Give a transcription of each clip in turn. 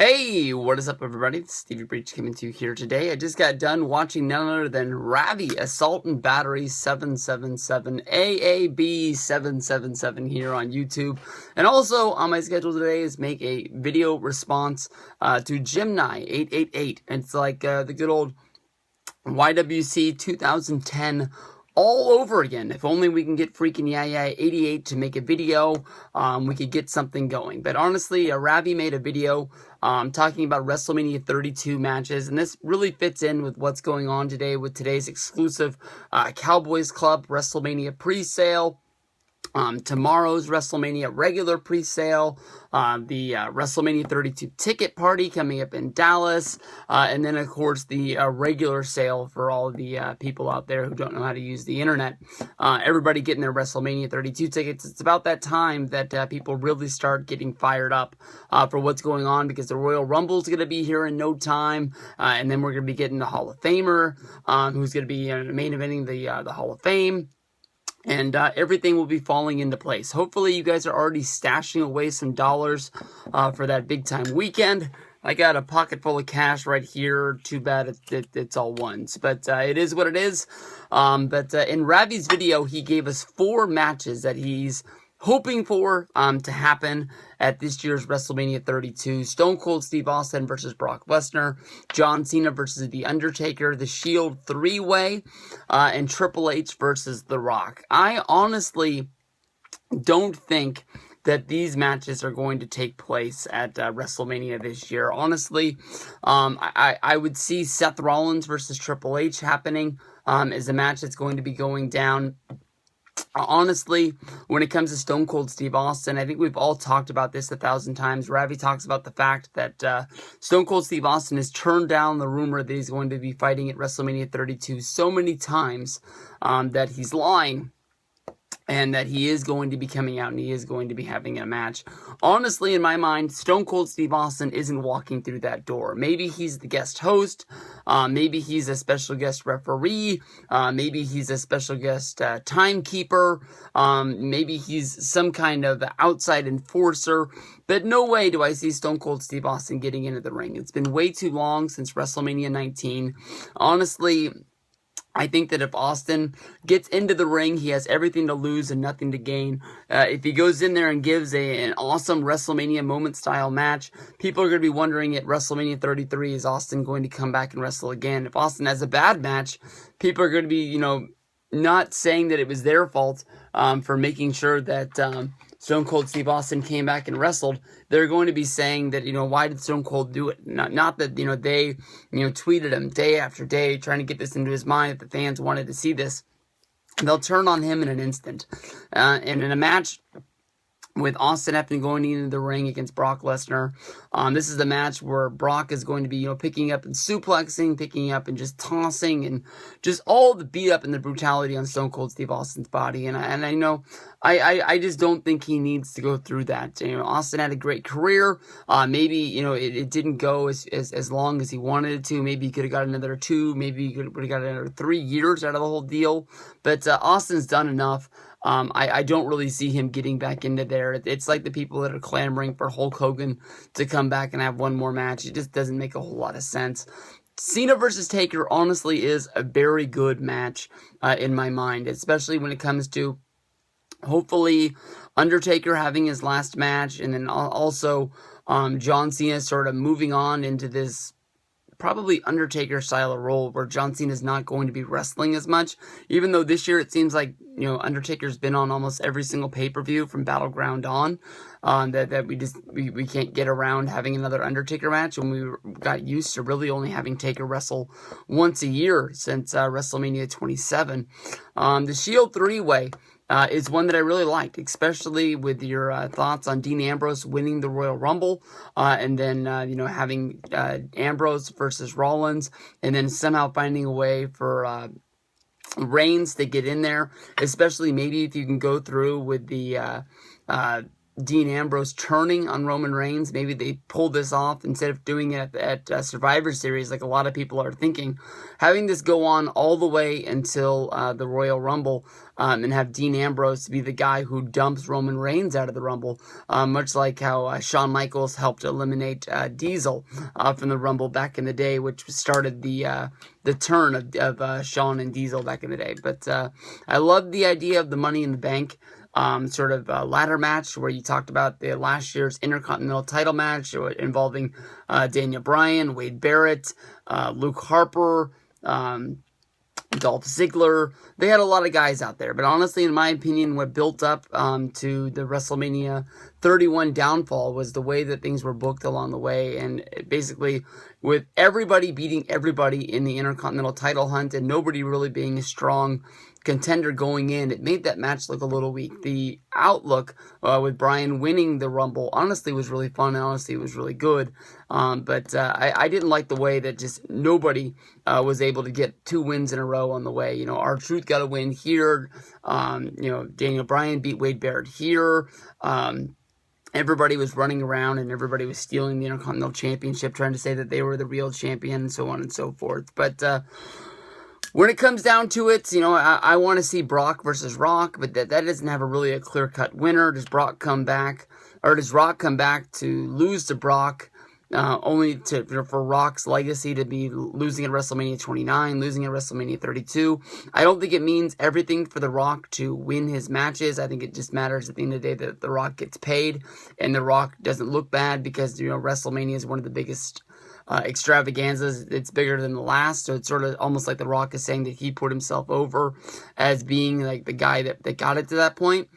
Hey, what is up, everybody? It's Stevie Breach coming to you here today. I just got done watching none other than Ravi Assault and Battery 777, AAB 777 here on YouTube. And also on my schedule today is make a video response to Gemini 888. It's like the good old YWC 2010 all over again. If only we can get freaking 88 to make a video, we could get something going. But honestly, Ravi made a video talking about WrestleMania 32 matches, and this really fits in with what's going on today with today's exclusive Cowboys Club WrestleMania pre-sale. Tomorrow's WrestleMania regular pre-sale, the WrestleMania 32 ticket party coming up in Dallas, and then, of course, the regular sale for all the people out there who don't know how to use the internet. Everybody getting their WrestleMania 32 tickets. It's about that time that people really start getting fired up for what's going on, because the Royal Rumble is going to be here in no time, and then we're going to be getting the Hall of Famer, who's going to be main eventing the Hall of Fame. And everything will be falling into place. Hopefully, you guys are already stashing away some dollars for that big-time weekend. I got a pocket full of cash right here. Too bad it's all ones. But it is what it is. But in Ravi's video, he gave us 4 matches that he's hoping for to happen at this year's WrestleMania 32. Stone Cold Steve Austin versus Brock Lesnar, John Cena versus The Undertaker, The Shield 3-way, and Triple H versus The Rock. I honestly don't think that these matches are going to take place at WrestleMania this year. Honestly, I would see Seth Rollins versus Triple H happening as a match that's going to be going down. Honestly, when it comes to Stone Cold Steve Austin, I think we've all talked about this 1,000 times. Ravi talks about the fact that Stone Cold Steve Austin has turned down the rumor that he's going to be fighting at WrestleMania 32 so many times that he's lying. And that he is going to be coming out and he is going to be having a match. Honestly, in my mind, Stone Cold Steve Austin isn't walking through that door. Maybe he's the guest host. Maybe he's a special guest referee. Maybe he's a special guest timekeeper. Maybe he's some kind of outside enforcer. But no way do I see Stone Cold Steve Austin getting into the ring. It's been way too long since WrestleMania 19. Honestly, I think that if Austin gets into the ring, he has everything to lose and nothing to gain. If he goes in there and gives an awesome WrestleMania moment-style match, people are going to be wondering at WrestleMania 33, is Austin going to come back and wrestle again? If Austin has a bad match, people are going to be, not saying that it was their fault for making sure that Stone Cold Steve Austin came back and wrestled. They're going to be saying that, why did Stone Cold do it? Not that, they, tweeted him day after day, trying to get this into his mind that the fans wanted to see this. They'll turn on him in an instant. And in a match with Austin having going into the ring against Brock Lesnar, this is the match where Brock is going to be, picking up and suplexing, picking up and just tossing, and just all the beat up and the brutality on Stone Cold Steve Austin's body. And I know, I just don't think he needs to go through that. Austin had a great career. Maybe, it didn't go as long as he wanted it to. Maybe he could have got another 2. Maybe he would have got another 3 years out of the whole deal. But Austin's done enough. I don't really see him getting back into there. It's like the people that are clamoring for Hulk Hogan to come back and have one more match. It just doesn't make a whole lot of sense. Cena versus Taker honestly is a very good match in my mind, especially when it comes to hopefully Undertaker having his last match, and then also John Cena sort of moving on into this probably Undertaker style of role where John Cena is not going to be wrestling as much, even though this year it seems like, Undertaker's been on almost every single pay-per-view from Battleground on, that we can't get around having another Undertaker match, and we got used to really only having Taker wrestle once a year since WrestleMania 27. The Shield 3-way is one that I really liked, especially with your thoughts on Dean Ambrose winning the Royal Rumble, and then, having Ambrose versus Rollins, and then somehow finding a way for Reigns to get in there, especially maybe if you can go through with the Dean Ambrose turning on Roman Reigns. Maybe they pulled this off instead of doing it at Survivor Series like a lot of people are thinking. Having this go on all the way until the Royal Rumble, and have Dean Ambrose be the guy who dumps Roman Reigns out of the Rumble, much like how Shawn Michaels helped eliminate Diesel from the Rumble back in the day, which started the turn of Shawn and Diesel back in the day. But I love the idea of the Money in the Bank sort of ladder match where you talked about the last year's Intercontinental title match involving Daniel Bryan, Wade Barrett, Luke Harper, Dolph Ziggler. They had a lot of guys out there, but honestly, in my opinion, what built up to the WrestleMania 31 downfall was the way that things were booked along the way, and basically with everybody beating everybody in the Intercontinental title hunt and nobody really being a strong contender going in, it made that match look a little weak. The outlook with Bryan winning the Rumble honestly was really fun. Honestly, it was really good. But I didn't like the way that just nobody was able to get 2 wins in a row on the way. You know, R-Truth got a win here. You know, Daniel Bryan beat Wade Barrett here. Everybody was running around and everybody was stealing the Intercontinental Championship, trying to say that they were the real champion and so on and so forth. But when it comes down to it, you know, I want to see Brock versus Rock, but that doesn't have really a clear-cut winner. Does Brock come back, or does Rock come back to lose to Brock, only for Rock's legacy to be losing at WrestleMania 29, losing at WrestleMania 32? I don't think it means everything for The Rock to win his matches. I think it just matters at the end of the day that The Rock gets paid, and The Rock doesn't look bad because, you know, WrestleMania is one of the biggest extravaganzas. It's bigger than the last, so it's sort of almost like The Rock is saying that he put himself over as being like the guy that got it to that point.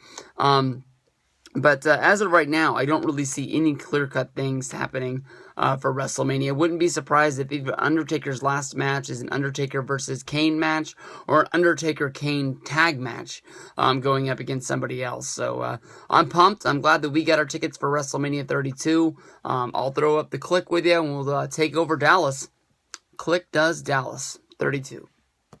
But as of right now, I don't really see any clear-cut things happening for WrestleMania. Wouldn't be surprised if even Undertaker's last match is an Undertaker versus Kane match, or an Undertaker-Kane tag match going up against somebody else. So I'm pumped. I'm glad that we got our tickets for WrestleMania 32. I'll throw up the click with you, and we'll take over Dallas. Click does Dallas 32.